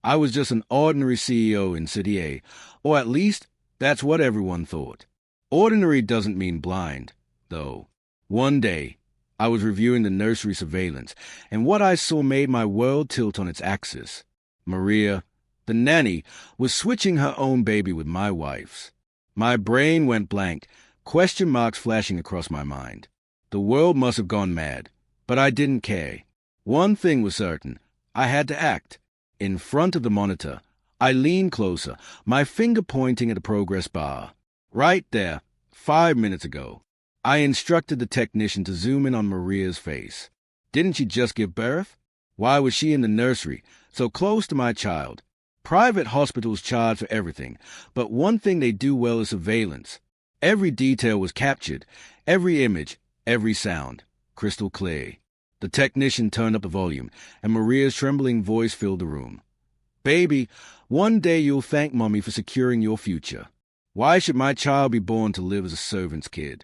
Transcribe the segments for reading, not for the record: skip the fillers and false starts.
I was just an ordinary CEO in City A, or at least that's what everyone thought. Ordinary doesn't mean blind, though. One day, I was reviewing the nursery surveillance, and what I saw made my world tilt on its axis. Maria, the nanny, was switching her own baby with my wife's. My brain went blank, question marks flashing across my mind. The world must have gone mad, but I didn't care. One thing was certain, I had to act. In front of the monitor, I leaned closer, my finger pointing at the progress bar. Right there, 5 minutes ago. I instructed the technician to zoom in on Maria's face. Didn't she just give birth? Why was she in the nursery, so close to my child? Private hospitals charge for everything, but one thing they do well is surveillance. Every detail was captured, every image, every sound, crystal clear. The technician turned up the volume, and Maria's trembling voice filled the room. Baby, one day you'll thank Mommy for securing your future. Why should my child be born to live as a servant's kid?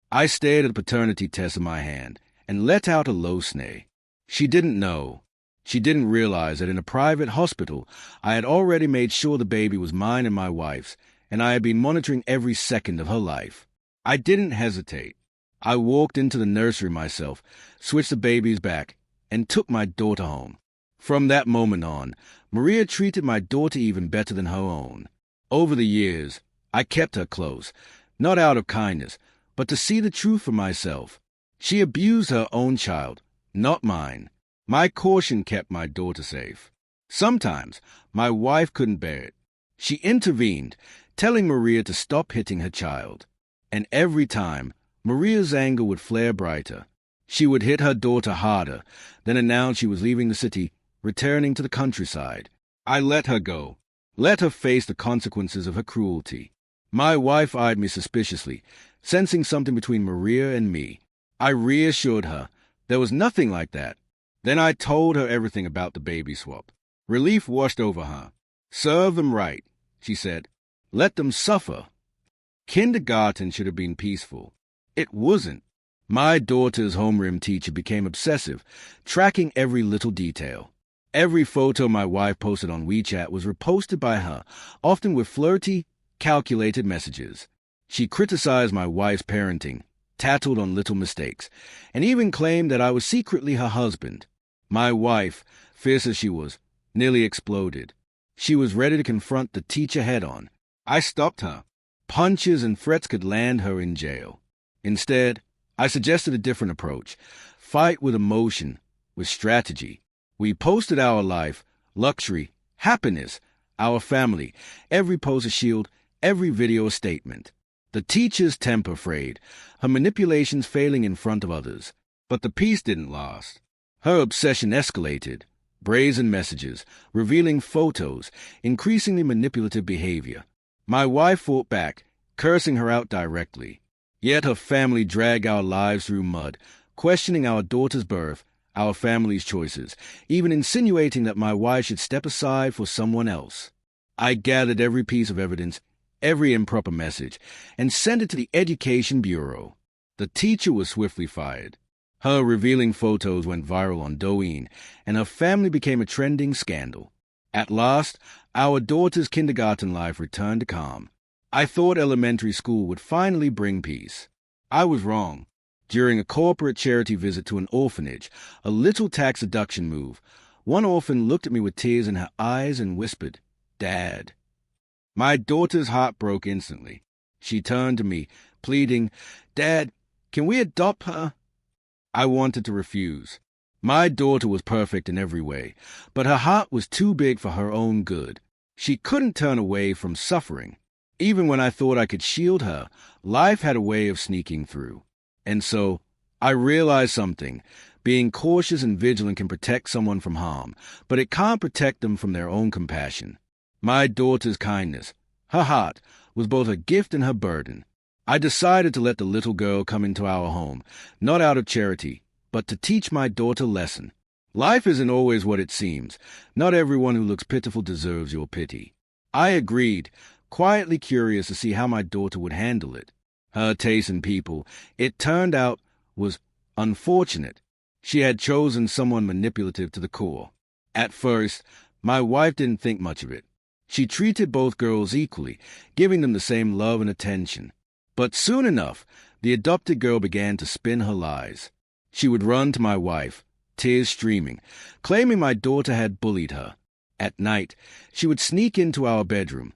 I stared at the paternity test in my hand and let out a low sneer. She didn't know. She didn't realize that in a private hospital, I had already made sure the baby was mine and my wife's, and I had been monitoring every second of her life. I didn't hesitate. I walked into the nursery myself, switched the baby's back, and took my daughter home. From that moment on, Maria treated my daughter even better than her own. Over the years, I kept her close, not out of kindness, but to see the truth for myself. She abused her own child, not mine. My caution kept my daughter safe. Sometimes, my wife couldn't bear it. She intervened, telling Maria to stop hitting her child. And every time, Maria's anger would flare brighter. She would hit her daughter harder, then announce she was leaving the city, returning to the countryside. I let her go, let her face the consequences of her cruelty. My wife eyed me suspiciously, sensing something between Maria and me. I reassured her there was nothing like that. Then I told her everything about the baby swap. Relief washed over her. Serve them right, she said. Let them suffer. Kindergarten should have been peaceful. It wasn't. My daughter's homeroom teacher became obsessive, tracking every little detail. Every photo my wife posted on WeChat was reposted by her, often with flirty, calculated messages. She criticized my wife's parenting, tattled on little mistakes, and even claimed that I was secretly her husband. My wife, fierce as she was, nearly exploded. She was ready to confront the teacher head-on. I stopped her. Punches and threats could land her in jail. Instead, I suggested a different approach. Fight with emotion, with strategy. We posted our life, luxury, happiness, our family, every post a shield, every video a statement. The teacher's temper frayed, her manipulations failing in front of others. But the peace didn't last. Her obsession escalated. Brazen messages, revealing photos, increasingly manipulative behavior. My wife fought back, cursing her out directly. Yet her family dragged our lives through mud, questioning our daughter's birth, our family's choices, even insinuating that my wife should step aside for someone else. I gathered every piece of evidence, every improper message, and sent it to the Education Bureau. The teacher was swiftly fired. Her revealing photos went viral on Douyin, and her family became a trending scandal. At last, our daughter's kindergarten life returned to calm. I thought elementary school would finally bring peace. I was wrong. During a corporate charity visit to an orphanage, a little tax deduction move, one orphan looked at me with tears in her eyes and whispered, "Dad." My daughter's heart broke instantly. She turned to me, pleading, "Dad, can we adopt her?" I wanted to refuse. My daughter was perfect in every way, but her heart was too big for her own good. She couldn't turn away from suffering. Even when I thought I could shield her, life had a way of sneaking through. And so, I realized something. Being cautious and vigilant can protect someone from harm, but it can't protect them from their own compassion. My daughter's kindness, her heart, was both a gift and her burden. I decided to let the little girl come into our home, not out of charity, but to teach my daughter a lesson. Life isn't always what it seems. Not everyone who looks pitiful deserves your pity. I agreed, quietly curious to see how my daughter would handle it. Her taste in people, it turned out, was unfortunate. She had chosen someone manipulative to the core. At first, My wife didn't think much of it. She treated both girls equally, giving them the same love and attention. But soon enough, the adopted girl began to spin her lies. She would run to my wife, tears streaming, claiming my daughter had bullied her. At night, she would sneak into our bedroom,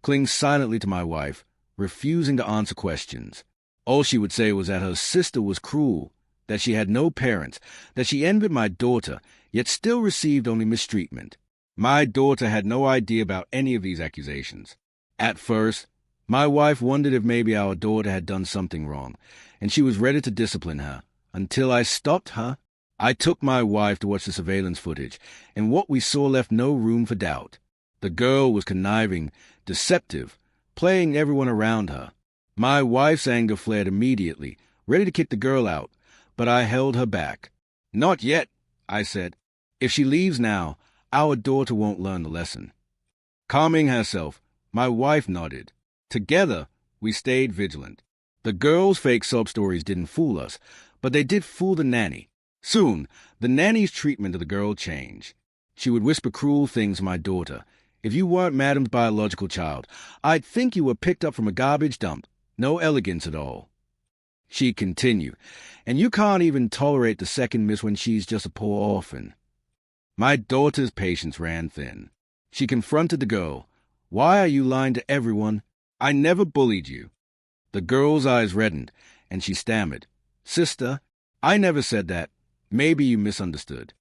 cling silently to my wife, refusing to answer questions. All she would say was that her sister was cruel, that she had no parents, that she envied my daughter, yet still received only mistreatment. My daughter had no idea about any of these accusations. At first, my wife wondered if maybe our daughter had done something wrong, and she was ready to discipline her, until I stopped her. I took my wife to watch the surveillance footage, and what we saw left no room for doubt. The girl was conniving, deceptive, playing everyone around her. My wife's anger flared immediately, ready to kick the girl out, but I held her back. "Not yet," I said. "If she leaves now, our daughter won't learn the lesson." Calming herself, my wife nodded. Together, we stayed vigilant. The girl's fake sob stories didn't fool us, but they did fool the nanny. Soon, the nanny's treatment of the girl changed. She would whisper cruel things to my daughter. "If you weren't Madam's biological child, I'd think you were picked up from a garbage dump. No elegance at all." She'd continue, "And you can't even tolerate the second miss when she's just a poor orphan." My daughter's patience ran thin. She confronted the girl. "Why are you lying to everyone? I never bullied you." The girl's eyes reddened, and she stammered, "Sister, I never said that. Maybe you misunderstood."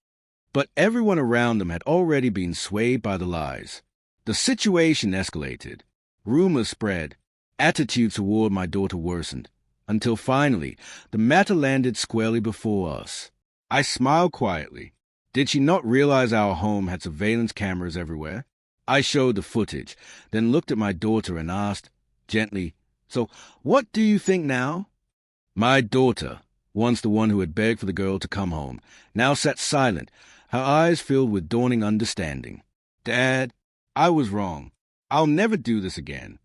But everyone around them had already been swayed by the lies. The situation escalated. Rumors spread. Attitudes toward my daughter worsened, until finally the matter landed squarely before us. I smiled quietly. Did she not realize our home had surveillance cameras everywhere? I showed the footage, then looked at my daughter and asked, gently, "So what do you think now?" My daughter, once the one who had begged for the girl to come home, now sat silent, her eyes filled with dawning understanding. "Dad, I was wrong. I'll never do this again."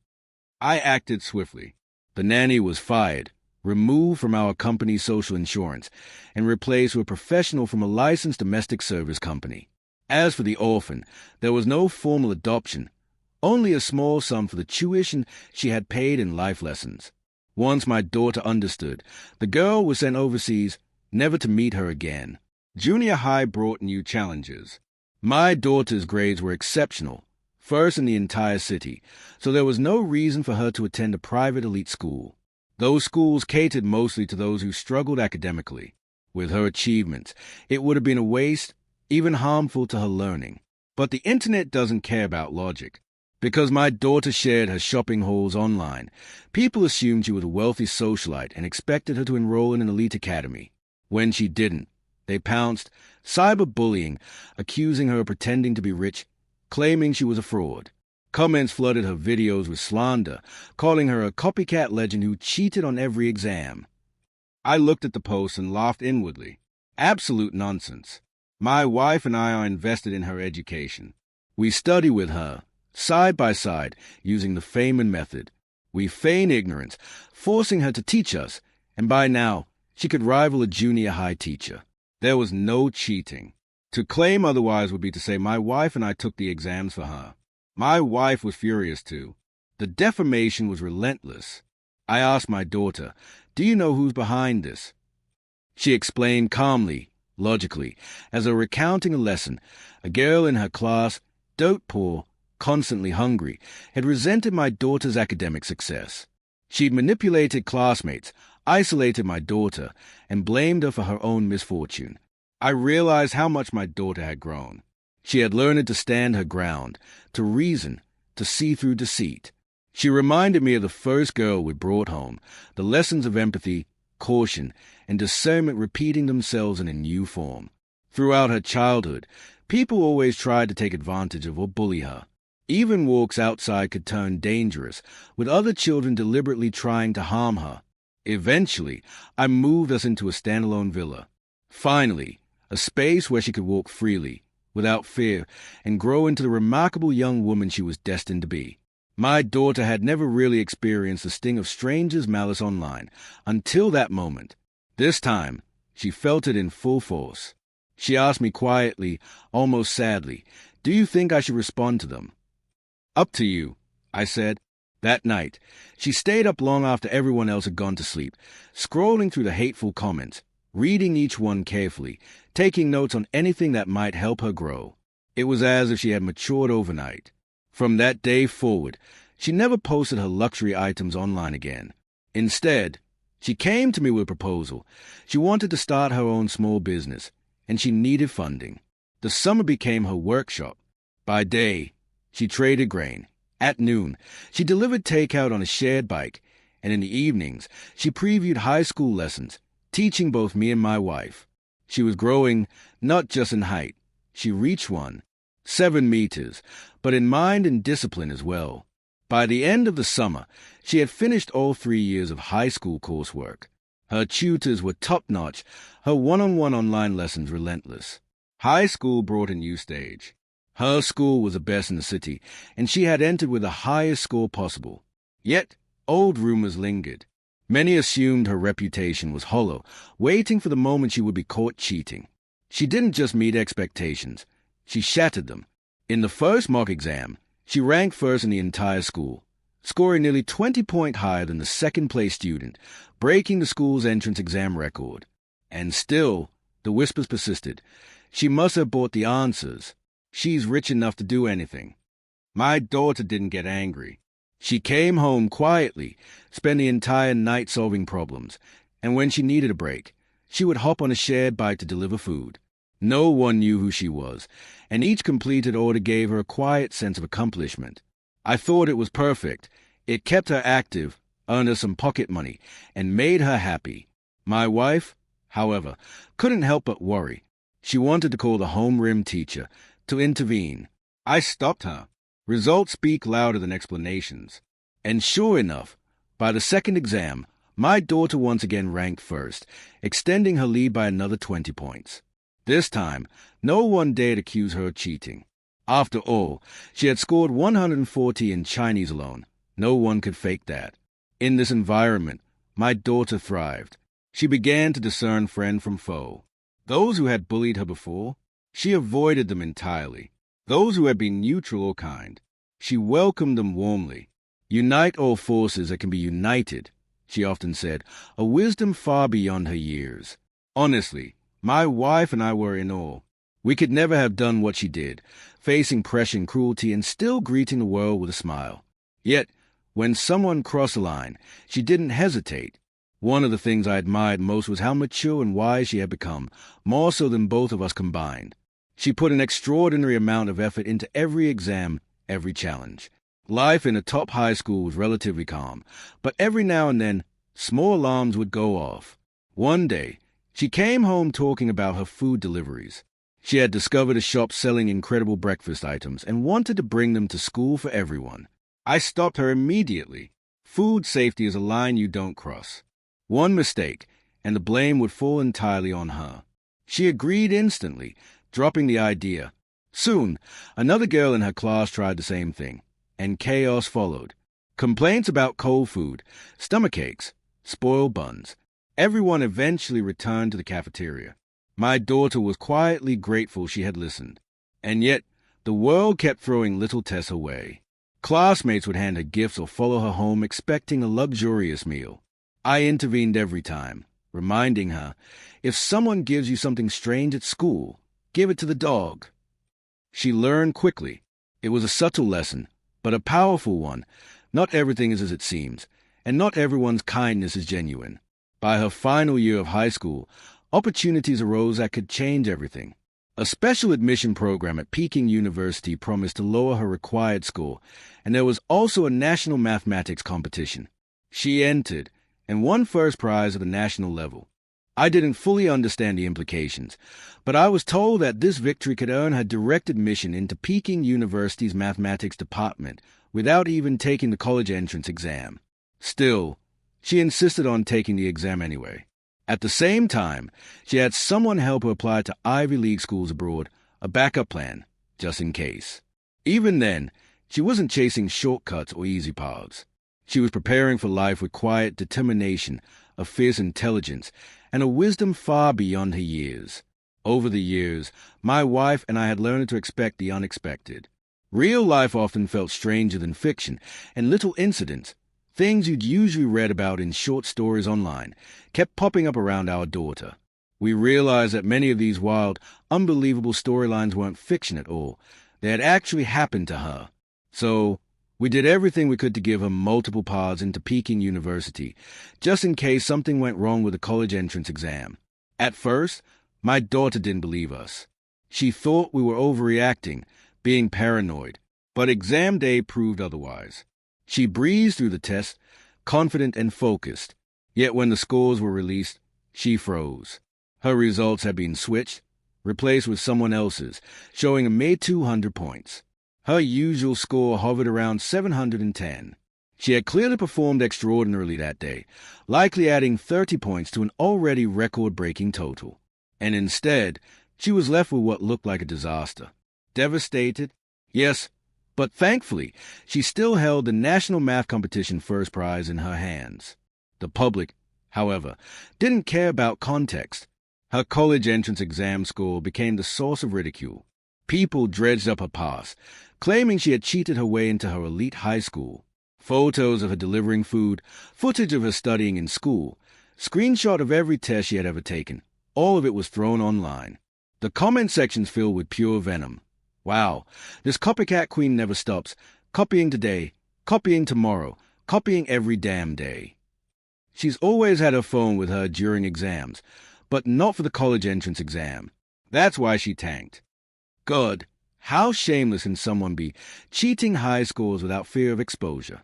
I acted swiftly. The nanny was fired, removed from our company's social insurance, and replaced with a professional from a licensed domestic service company. As for the orphan, there was no formal adoption, only a small sum for the tuition she had paid in life lessons. Once my daughter understood, the girl was sent overseas, never to meet her again. Junior high brought new challenges. My daughter's grades were exceptional, first in the entire city, so there was no reason for her to attend a private elite school. Those schools catered mostly to those who struggled academically. With her achievements, it would have been a waste, even harmful to her learning. But the internet doesn't care about logic. Because my daughter shared her shopping hauls online, people assumed she was a wealthy socialite and expected her to enroll in an elite academy. When she didn't, they pounced, cyberbullying, accusing her of pretending to be rich, claiming she was a fraud. Comments flooded her videos with slander, calling her a copycat legend who cheated on every exam. I looked at the posts and laughed inwardly. Absolute nonsense. My wife and I are invested in her education. We study with her, side by side, using the Feynman method. We feign ignorance, forcing her to teach us, and by now, she could rival a junior high teacher. There was no cheating. To claim otherwise would be to say my wife and I took the exams for her. My wife was furious too. The defamation was relentless. I asked my daughter, "Do you know who's behind this?" She explained calmly, logically, as though recounting a lesson. A girl in her class, dirt poor, constantly hungry, had resented my daughter's academic success. She'd manipulated classmates, isolated my daughter, and blamed her for her own misfortune. I realized how much my daughter had grown. She had learned to stand her ground, to reason, to see through deceit. She reminded me of the first girl we brought home, the lessons of empathy, caution, and discernment repeating themselves in a new form. Throughout her childhood, people always tried to take advantage of or bully her. Even walks outside could turn dangerous, with other children deliberately trying to harm her. Eventually, I moved us into a standalone villa. Finally, a space where she could walk freely, without fear, and grow into the remarkable young woman she was destined to be. My daughter had never really experienced the sting of strangers' malice online, until that moment. This time, she felt it in full force. She asked me quietly, almost sadly, Do you think I should respond to them? Up to you, I said. That night, she stayed up long after everyone else had gone to sleep, scrolling through the hateful comments, reading each one carefully, taking notes on anything that might help her grow. It was as if she had matured overnight. From that day forward, she never posted her luxury items online again. Instead, she came to me with a proposal. She wanted to start her own small business, and she needed funding. The summer became her workshop. By day, she traded grain. At noon, she delivered takeout on a shared bike, and in the evenings, she previewed high school lessons, teaching both me and my wife. She was growing, not just in height. She reached 7 meters, but in mind and discipline as well. By the end of the summer, she had finished all 3 years of high school coursework. Her tutors were top-notch, her one-on-one online lessons relentless. High school brought a new stage. Her school was the best in the city, and she had entered with the highest score possible. Yet, old rumors lingered. Many assumed her reputation was hollow, waiting for the moment she would be caught cheating. She didn't just meet expectations. She shattered them. In the first mock exam, she ranked first in the entire school, scoring nearly 20 points higher than the second-place student, breaking the school's entrance exam record. And still, the whispers persisted. She must have bought the answers. She's rich enough to do anything. My daughter didn't get angry. She came home quietly, spent the entire night solving problems, and when she needed a break, she would hop on a shared bike to deliver food. No one knew who she was, and each completed order gave her a quiet sense of accomplishment. I thought it was perfect. It kept her active, earned her some pocket money, and made her happy. My wife, however, couldn't help but worry. She wanted to call the homeroom teacher to intervene. I stopped her. Results speak louder than explanations. And sure enough, by the second exam, my daughter once again ranked first, extending her lead by another 20 points. This time, no one dared accuse her of cheating. After all, she had scored 140 in Chinese alone. No one could fake that. In this environment, my daughter thrived. She began to discern friend from foe. Those who had bullied her before, she avoided them entirely. Those who had been neutral or kind, she welcomed them warmly. Unite all forces that can be united, she often said, a wisdom far beyond her years. Honestly, my wife and I were in awe. We could never have done what she did, facing pressure and cruelty and still greeting the world with a smile. Yet, when someone crossed the line, she didn't hesitate. One of the things I admired most was how mature and wise she had become, more so than both of us combined. She put an extraordinary amount of effort into every exam, every challenge. Life in a top high school was relatively calm, but every now and then, small alarms would go off. One day, she came home talking about her food deliveries. She had discovered a shop selling incredible breakfast items and wanted to bring them to school for everyone. I stopped her immediately. Food safety is a line you don't cross. One mistake, and the blame would fall entirely on her. She agreed instantly, dropping the idea. Soon, another girl in her class tried the same thing, and chaos followed. Complaints about cold food, stomachaches, spoiled buns. Everyone eventually returned to the cafeteria. My daughter was quietly grateful she had listened. And yet, the world kept throwing little tests her way. Classmates would hand her gifts or follow her home expecting a luxurious meal. I intervened every time, reminding her, if someone gives you something strange at school, give it to the dog. She learned quickly. It was a subtle lesson, but a powerful one. Not everything is as it seems, and not everyone's kindness is genuine. By her final year of high school, opportunities arose that could change everything. A special admission program at Peking University promised to lower her required score, and there was also a national mathematics competition. She entered and won first prize at the national level. I didn't fully understand the implications, but I was told that this victory could earn her direct admission into Peking University's mathematics department without even taking the college entrance exam. Still, she insisted on taking the exam anyway. At the same time, she had someone help her apply to Ivy League schools abroad, a backup plan, just in case. Even then, she wasn't chasing shortcuts or easy paths. She was preparing for life with quiet determination, a fierce intelligence, and a wisdom far beyond her years. Over the years, my wife and I had learned to expect the unexpected. Real life often felt stranger than fiction, and little incidents, things you'd usually read about in short stories online, kept popping up around our daughter. We realized that many of these wild, unbelievable storylines weren't fiction at all. They had actually happened to her. So, we did everything we could to give her multiple paths into Peking University, just in case something went wrong with the college entrance exam. At first, my daughter didn't believe us. She thought we were overreacting, being paranoid, but exam day proved otherwise. She breezed through the test, confident and focused, yet when the scores were released, she froze. Her results had been switched, replaced with someone else's, showing a mere 200 points. Her usual score hovered around 710. She had clearly performed extraordinarily that day, likely adding 30 points to an already record-breaking total. And instead, she was left with what looked like a disaster. Devastated? Yes, but thankfully, she still held the National Math Competition first prize in her hands. The public, however, didn't care about context. Her college entrance exam score became the source of ridicule. People dredged up her past, claiming she had cheated her way into her elite high school. Photos of her delivering food, footage of her studying in school, screenshot of every test she had ever taken. All of it was thrown online. The comment sections filled with pure venom. Wow, this copycat queen never stops, copying today, copying tomorrow, copying every damn day. She's always had her phone with her during exams, but not for the college entrance exam. That's why she tanked. God, how shameless can someone be, cheating high scores without fear of exposure?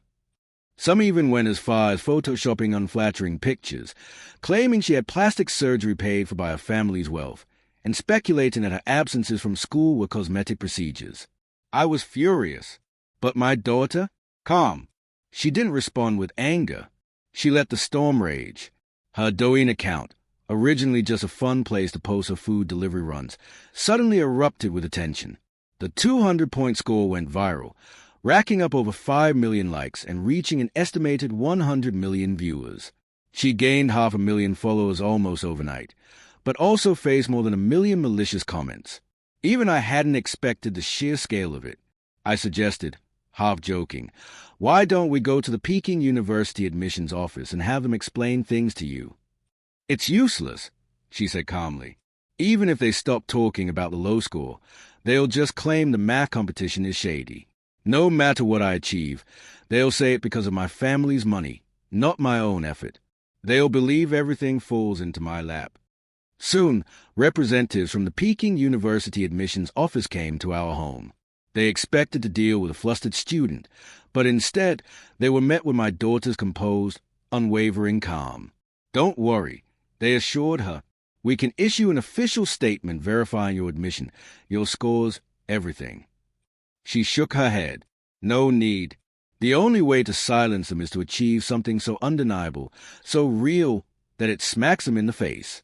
Some even went as far as photoshopping unflattering pictures, claiming she had plastic surgery paid for by her family's wealth, and speculating that her absences from school were cosmetic procedures. I was furious. But my daughter? Calm. She didn't respond with anger. She let the storm rage. Her Douyin account, originally just a fun place to post her food delivery runs, suddenly erupted with attention. The 200-point score went viral, racking up over 5 million likes and reaching an estimated 100 million viewers. She gained 500,000 followers almost overnight, but also faced more than 1 million malicious comments. Even I hadn't expected the sheer scale of it. I suggested, half joking, why don't we go to the Peking University admissions office and have them explain things to you? It's useless, she said calmly. Even if they stop talking about the low score, they'll just claim the math competition is shady. No matter what I achieve, they'll say it because of my family's money, not my own effort. They'll believe everything falls into my lap. Soon, representatives from the Peking University admissions office came to our home. They expected to deal with a flustered student, but instead, they were met with my daughter's composed, unwavering calm. Don't worry, they assured her. We can issue an official statement verifying your admission, your scores, everything. She shook her head. No need. The only way to silence them is to achieve something so undeniable, so real, that it smacks them in the face.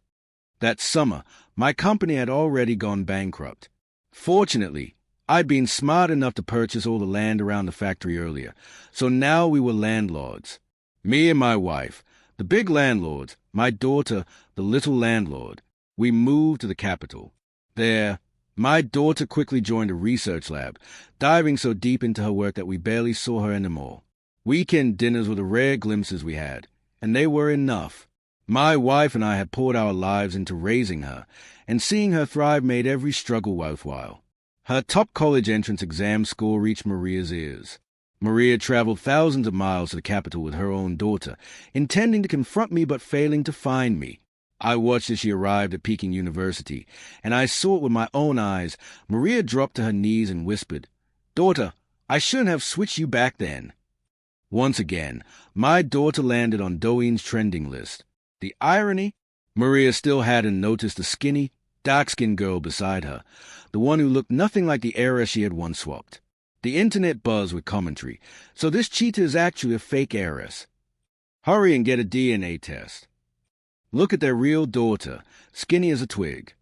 That summer, my company had already gone bankrupt. Fortunately, I'd been smart enough to purchase all the land around the factory earlier, so now we were landlords. Me and my wife, the big landlords, my daughter, the little landlord. We moved to the capital. There, my daughter quickly joined a research lab, diving so deep into her work that we barely saw her anymore. Weekend dinners were the rare glimpses we had, and they were enough. My wife and I had poured our lives into raising her, and seeing her thrive made every struggle worthwhile. Her top college entrance exam score reached Maria's ears. Maria traveled thousands of miles to the capital with her own daughter, intending to confront me but failing to find me. I watched as she arrived at Peking University, and I saw it with my own eyes. Maria dropped to her knees and whispered, "Daughter, I shouldn't have switched you back then." Once again, my daughter landed on Douyin's trending list. The irony? Maria still hadn't noticed the skinny, dark-skinned girl beside her, the one who looked nothing like the heiress she had once swapped. The internet buzzed with commentary, so this cheetah is actually a fake heiress. Hurry and get a DNA test. Look at their real daughter, skinny as a twig.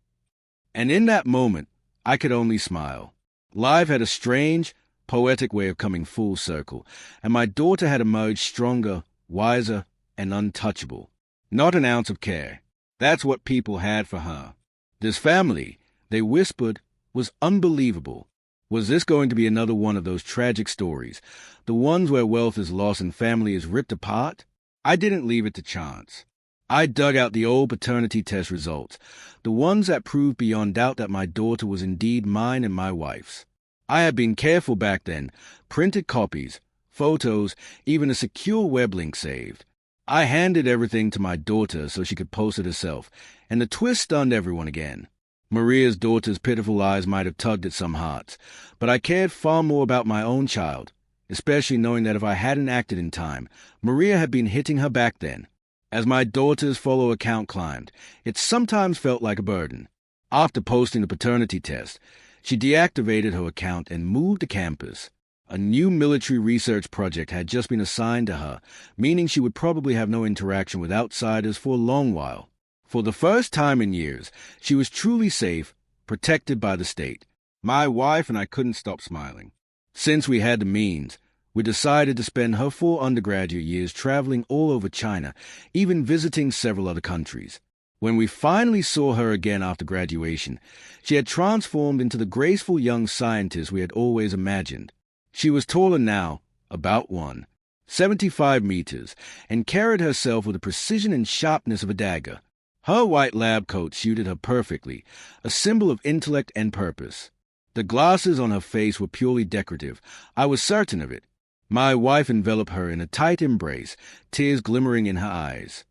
And in that moment, I could only smile. Life had a strange, poetic way of coming full circle, and my daughter had emerged stronger, wiser, and untouchable. Not an ounce of care. That's what people had for her. This family, they whispered, was unbelievable. Was this going to be another one of those tragic stories, the ones where wealth is lost and family is ripped apart? I didn't leave it to chance. I dug out the old paternity test results, the ones that proved beyond doubt that my daughter was indeed mine and my wife's. I had been careful back then, printed copies, photos, even a secure web link saved. I handed everything to my daughter so she could post it herself, and the twist stunned everyone again. Maria's daughter's pitiful eyes might have tugged at some hearts, but I cared far more about my own child, especially knowing that if I hadn't acted in time, Maria had been hitting her back then. As my daughter's follower count climbed, it sometimes felt like a burden. After posting the paternity test, she deactivated her account and moved to campus. A new military research project had just been assigned to her, meaning she would probably have no interaction with outsiders for a long while. For the first time in years, she was truly safe, protected by the state. My wife and I couldn't stop smiling. Since we had the means, we decided to spend her 4 undergraduate years traveling all over China, even visiting several other countries. When we finally saw her again after graduation, she had transformed into the graceful young scientist we had always imagined. She was taller now, about 1.75 meters, and carried herself with the precision and sharpness of a dagger. Her white lab coat suited her perfectly, a symbol of intellect and purpose. The glasses on her face were purely decorative. I was certain of it. My wife enveloped her in a tight embrace, tears glimmering in her eyes.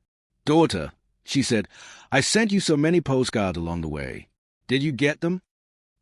"Daughter," she said, "I sent you so many postcards along the way. Did you get them?"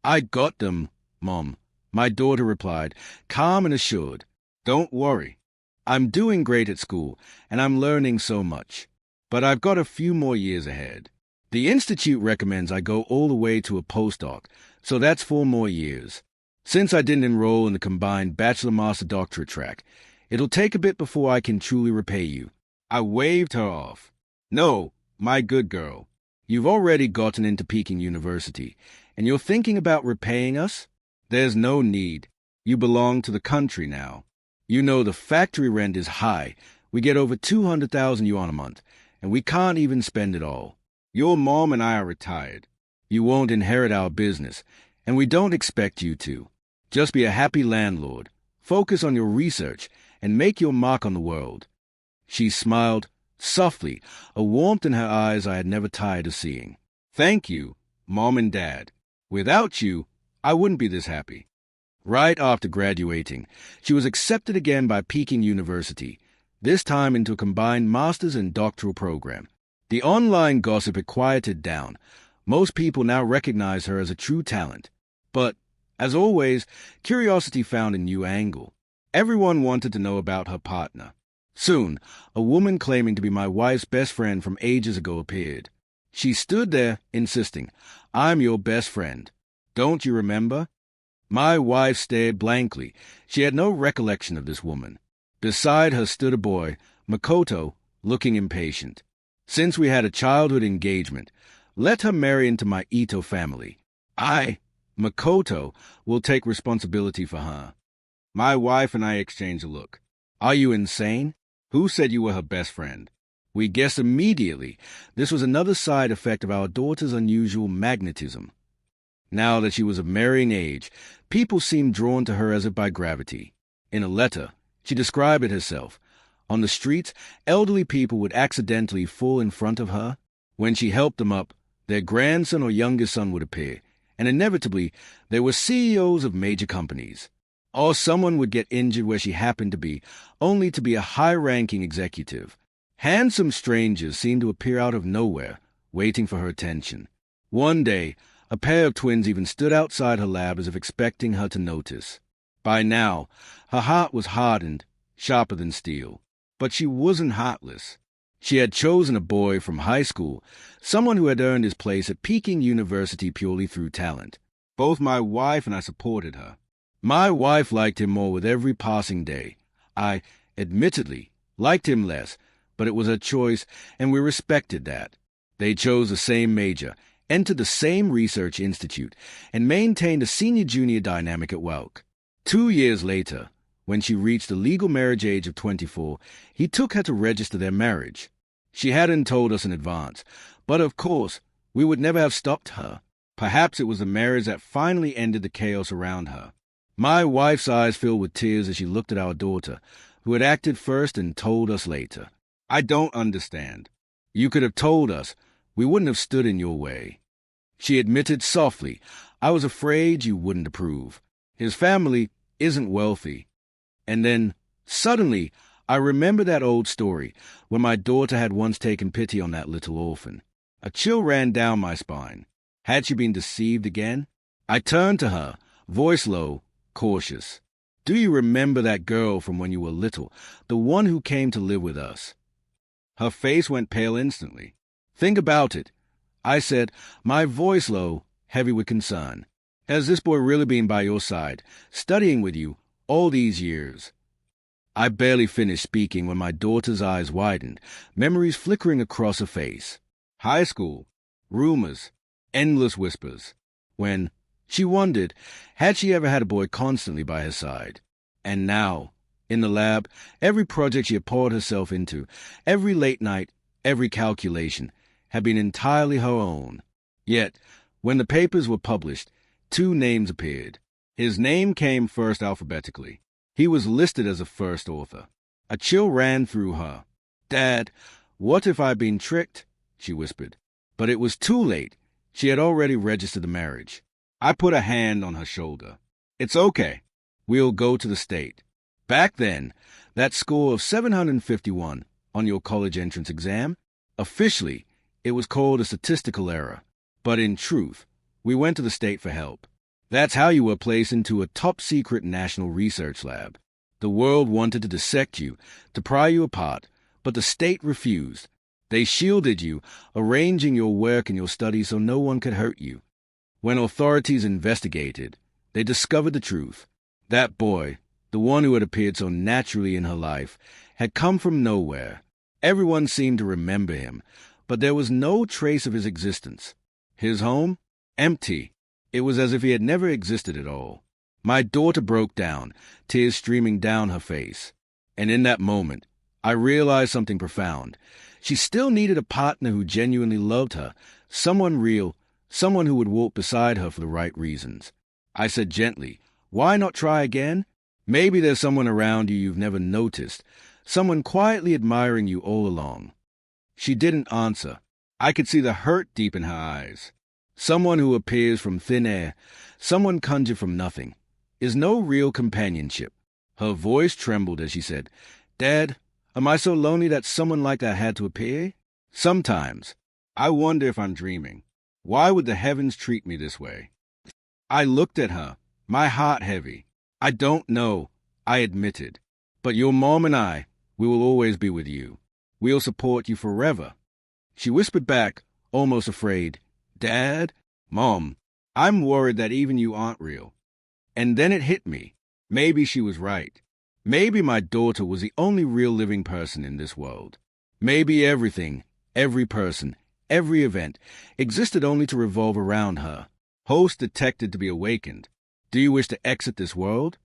"I got them, Mom," my daughter replied, calm and assured. "Don't worry. I'm doing great at school, and I'm learning so much. But I've got a few more years ahead. The Institute recommends I go all the way to a postdoc, so that's 4 more years. Since I didn't enroll in the combined bachelor-master-doctorate track, it'll take a bit before I can truly repay you." I waved her off. "No, my good girl. You've already gotten into Peking University, and you're thinking about repaying us? There's no need. You belong to the country now. You know the factory rent is high. We get over 200,000 yuan a month, and we can't even spend it all. Your mom and I are retired. You won't inherit our business, and we don't expect you to. Just be a happy landlord, focus on your research, and make your mark on the world." She smiled, softly, a warmth in her eyes I had never tired of seeing. "Thank you, Mom and Dad. Without you, I wouldn't be this happy." Right after graduating, she was accepted again by Peking University, this time into a combined master's and doctoral program. The online gossip had quieted down. Most people now recognize her as a true talent. But, as always, curiosity found a new angle. Everyone wanted to know about her partner. Soon, a woman claiming to be my wife's best friend from ages ago appeared. She stood there, insisting, "I'm your best friend. Don't you remember?" My wife stared blankly. She had no recollection of this woman. Beside her stood a boy, Makoto, looking impatient. "Since we had a childhood engagement, let her marry into my Ito family. Makoto, will take responsibility for her." My wife and I exchanged a look. "Are you insane? Who said you were her best friend?" We guessed immediately this was another side effect of our daughter's unusual magnetism. Now that she was of marrying age, people seemed drawn to her as if by gravity. In a letter, she described it herself. On the streets, elderly people would accidentally fall in front of her. When she helped them up, their grandson or youngest son would appear, and inevitably they were CEOs of major companies. Or someone would get injured where she happened to be, only to be a high-ranking executive. Handsome strangers seemed to appear out of nowhere, waiting for her attention. One day, a pair of twins even stood outside her lab as if expecting her to notice. By now, her heart was hardened, sharper than steel. But she wasn't heartless. She had chosen a boy from high school, someone who had earned his place at Peking University purely through talent. Both my wife and I supported her. My wife liked him more with every passing day. I, admittedly, liked him less, but it was her choice, and we respected that. They chose the same major, entered the same research institute, and maintained a senior-junior dynamic at WeChat. 2 years later, when she reached the legal marriage age of 24, he took her to register their marriage. She hadn't told us in advance, but of course, we would never have stopped her. Perhaps it was the marriage that finally ended the chaos around her. My wife's eyes filled with tears as she looked at our daughter, who had acted first and told us later. I don't understand. You could have told us. We wouldn't have stood in your way. She admitted softly, I was afraid you wouldn't approve. His family isn't wealthy. And then, suddenly, I remember that old story when my daughter had once taken pity on that little orphan. A chill ran down my spine. Had she been deceived again? I turned to her, voice low, cautious. Do you remember that girl from when you were little, the one who came to live with us? Her face went pale instantly. Think about it, I said, my voice low, heavy with concern. Has this boy really been by your side, studying with you, all these years? I barely finished speaking when my daughter's eyes widened, memories flickering across her face. High school, rumors, endless whispers. When she wondered, had she ever had a boy constantly by her side? And now, in the lab, every project she had poured herself into, every late night, every calculation, had been entirely her own. Yet, when the papers were published, 2 names appeared. His name came first alphabetically. He was listed as a first author. A chill ran through her. Dad, what if I'd been tricked? She whispered. But it was too late. She had already registered the marriage. I put a hand on her shoulder. It's okay. We'll go to the state. Back then, that score of 751 on your college entrance exam, officially, it was called a statistical error. But in truth, we went to the state for help. That's how you were placed into a top-secret national research lab. The world wanted to dissect you, to pry you apart, but the state refused. They shielded you, arranging your work and your studies so no one could hurt you. When authorities investigated, they discovered the truth. That boy, the one who had appeared so naturally in her life, had come from nowhere. Everyone seemed to remember him, but there was no trace of his existence. His home? Empty. It was as if he had never existed at all. My daughter broke down, tears streaming down her face. And in that moment, I realized something profound. She still needed a partner who genuinely loved her, someone real, someone who would walk beside her for the right reasons. I said gently, why not try again? Maybe there's someone around you you've never noticed, someone quietly admiring you all along. She didn't answer. I could see the hurt deep in her eyes. Someone who appears from thin air, someone conjured from nothing, is no real companionship. Her voice trembled as she said, Dad, am I so lonely that someone like that had to appear? Sometimes. I wonder if I'm dreaming. Why would the heavens treat me this way? I looked at her, my heart heavy. I don't know, I admitted. But your mom and I, we will always be with you. We'll support you forever. She whispered back, almost afraid, Dad, Mom, I'm worried that even you aren't real. And then it hit me. Maybe she was right. Maybe my daughter was the only real living person in this world. Maybe everything, every person, every event existed only to revolve around her. Host detected to be awakened. Do you wish to exit this world?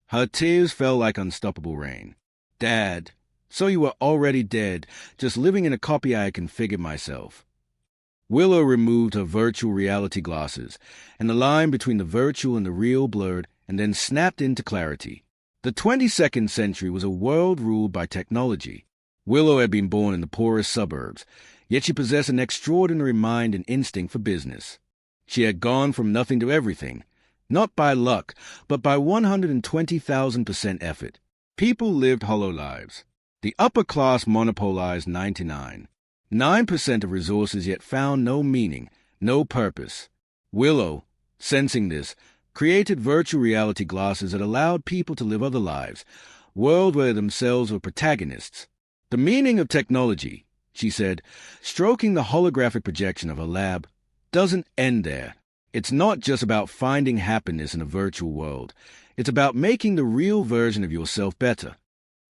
Her tears fell like unstoppable rain. Dad, so you were already dead, just living in a copy I had configured myself. Willow removed her virtual reality glasses, and the line between the virtual and the real blurred and then snapped into clarity. The 22nd century was a world ruled by technology. Willow had been born in the poorest suburbs, yet she possessed an extraordinary mind and instinct for business. She had gone from nothing to everything, not by luck, but by 120,000% effort. People lived hollow lives. The upper class monopolized 99. 9% of resources yet found no meaning, no purpose. Willow, sensing this, created virtual reality glasses that allowed people to live other lives, worlds where themselves were protagonists. The meaning of technology, she said, stroking the holographic projection of her lab, doesn't end there. It's not just about finding happiness in a virtual world. It's about making the real version of yourself better.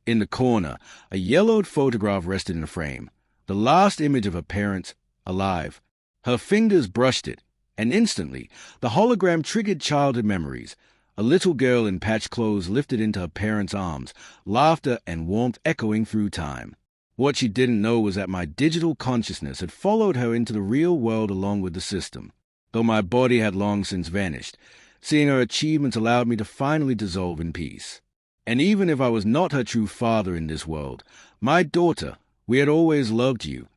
In the corner, a yellowed photograph rested in a frame, the last image of her parents, alive. Her fingers brushed it, and instantly, the hologram triggered childhood memories. A little girl in patched clothes lifted into her parents' arms, laughter and warmth echoing through time. What she didn't know was that my digital consciousness had followed her into the real world along with the system, though my body had long since vanished. Seeing her achievements allowed me to finally dissolve in peace. And even if I was not her true father in this world, my daughter, we had always loved you,